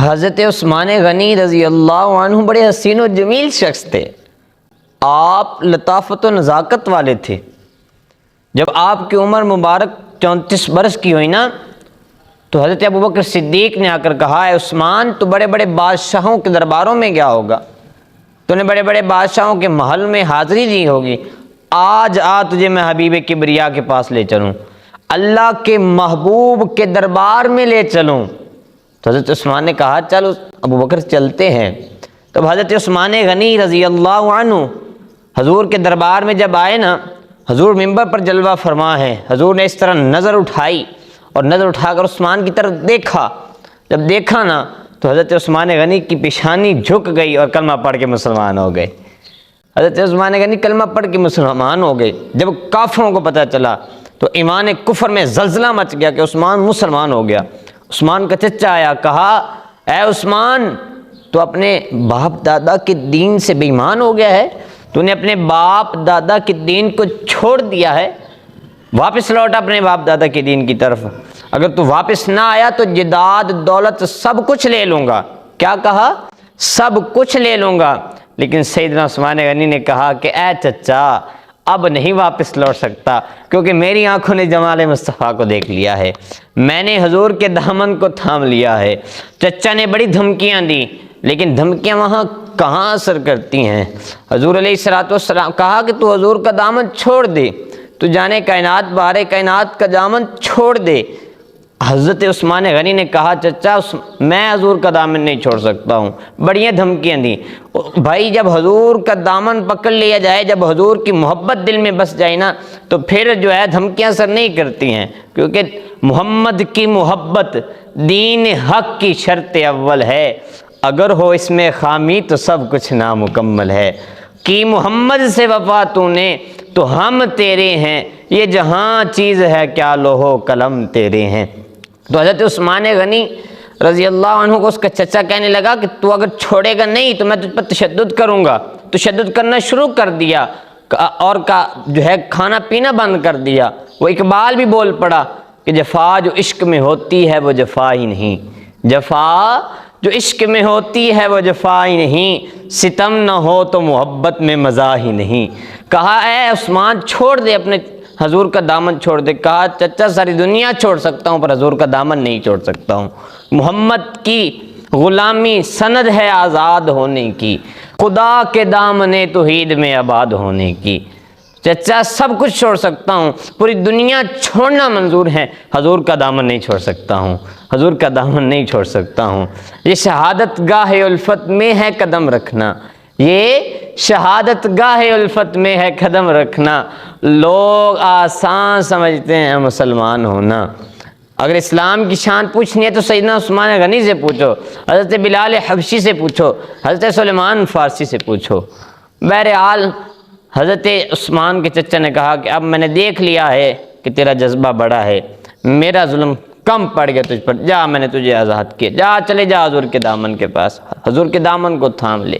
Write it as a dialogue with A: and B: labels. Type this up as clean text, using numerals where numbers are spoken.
A: حضرت عثمان غنی رضی اللہ عنہ بڑے حسین و جمیل شخص تھے، آپ لطافت و نزاکت والے تھے۔ جب آپ کی عمر مبارک 34 برس کی ہوئی نا، تو حضرت ابوبکر صدیق نے آ کر کہا، اے عثمان، تو بڑے بڑے بادشاہوں کے درباروں میں گیا ہوگا، تو نے بڑے بڑے بادشاہوں کے محل میں حاضری دی ہوگی، آج تجھے میں حبیب کبریا کے پاس لے چلوں، اللہ کے محبوب کے دربار میں لے چلوں۔ تو حضرت عثمان نے کہا، چلو ابوبکر چلتے ہیں۔ تب حضرت عثمان غنی رضی اللہ عنہ حضور کے دربار میں جب آئے نا، حضور منبر پر جلوہ فرما ہے، حضور نے اس طرح نظر اٹھائی اور نظر اٹھا کر عثمان کی طرف دیکھا۔ جب دیکھا نا تو حضرت عثمان غنی کی پیشانی جھک گئی اور کلمہ پڑھ کے مسلمان ہو گئے۔ حضرت عثمان غنی کلمہ پڑھ کے مسلمان ہو گئے۔ جب کافروں کو پتہ چلا تو ایمان کفر میں زلزلہ مچ گیا کہ عثمان مسلمان ہو گیا۔ عثمان کا چچا آیا، کہا، اے عثمان، تو اپنے باپ دادا کے دین سے بے ایمان ہو گیا ہے، تو نے اپنے باپ دادا کے دین کو چھوڑ دیا ہے، واپس لوٹ اپنے باپ دادا کے دین کی طرف، اگر تو واپس نہ آیا تو جداد دولت سب کچھ لے لوں گا۔ کیا کہا؟ سب کچھ لے لوں گا۔ لیکن سیدنا عثمان غنی نے کہا کہ اے چچا، اب نہیں واپس لوٹ سکتا، کیونکہ میری آنکھوں نے جمال مصطفیٰ کو دیکھ لیا ہے، میں نے حضور کے دامن کو تھام لیا ہے۔ چچا نے بڑی دھمکیاں دی، لیکن دھمکیاں وہاں کہاں اثر کرتی ہیں۔ حضور علیہ السلام کہا کہ تو حضور کا دامن چھوڑ دے، تو جانے کائنات بارے کائنات کا دامن چھوڑ دے۔ حضرت عثمان غنی نے کہا، چچا میں حضور کا دامن نہیں چھوڑ سکتا ہوں، بڑیاں دھمکیاں دیں۔ بھائی جب حضور کا دامن پکڑ لیا جائے، جب حضور کی محبت دل میں بس جائے نا، تو پھر جو ہے دھمکیاں اثر نہیں کرتی ہیں، کیونکہ محمد کی محبت دین حق کی شرط اول ہے، اگر ہو اس میں خامی تو سب کچھ نامکمل ہے۔ کی محمد سے وفا تو نے تو ہم تیرے ہیں، یہ جہاں چیز ہے کیا لوح و قلم تیرے ہیں۔ تو حضرت عثمان غنی رضی اللہ عنہ کو اس کا چچا کہنے لگا کہ تو اگر چھوڑے گا نہیں تو میں تجھ پر تشدد کروں گا۔ تشدد کرنا شروع کر دیا اور جو ہے کھانا پینا بند کر دیا۔ وہ اقبال بھی بول پڑا کہ جفا جو عشق میں ہوتی ہے وہ جفا ہی نہیں، جفا جو عشق میں ہوتی ہے وہ جفا ہی نہیں، ستم نہ ہو تو محبت میں مزہ ہی نہیں۔ کہا، اے عثمان چھوڑ دے، اپنے حضور کا دامن چھوڑ دے۔ کہا، چچا ساری دنیا چھوڑ سکتا ہوں پر حضور کا دامن نہیں چھوڑ سکتا ہوں۔ محمد کی غلامی سند ہے آزاد ہونے کی، خدا کے دامن توحید میں آباد ہونے کی۔ چچا سب کچھ چھوڑ سکتا ہوں، پوری دنیا چھوڑنا منظور ہے، حضور کا دامن نہیں چھوڑ سکتا ہوں، حضور کا دامن نہیں چھوڑ سکتا ہوں۔ یہ شہادت گاہ الفت میں ہے قدم رکھنا، یہ شہادت گاہ الفت میں ہے قدم رکھنا۔ لوگ آسان سمجھتے ہیں مسلمان ہونا۔ اگر اسلام کی شان پوچھنی ہے تو سیدنا عثمان غنی سے پوچھو، حضرت بلال حبشی سے پوچھو، حضرت سلیمان فارسی سے پوچھو۔ بہرحال حضرت عثمان کے چچا نے کہا کہ اب میں نے دیکھ لیا ہے کہ تیرا جذبہ بڑا ہے، میرا ظلم کم پڑ گیا تجھ پر، جا میں نے تجھے آزاد کیا، جا چلے جا حضور کے دامن کے پاس، حضور کے دامن کو تھام لے۔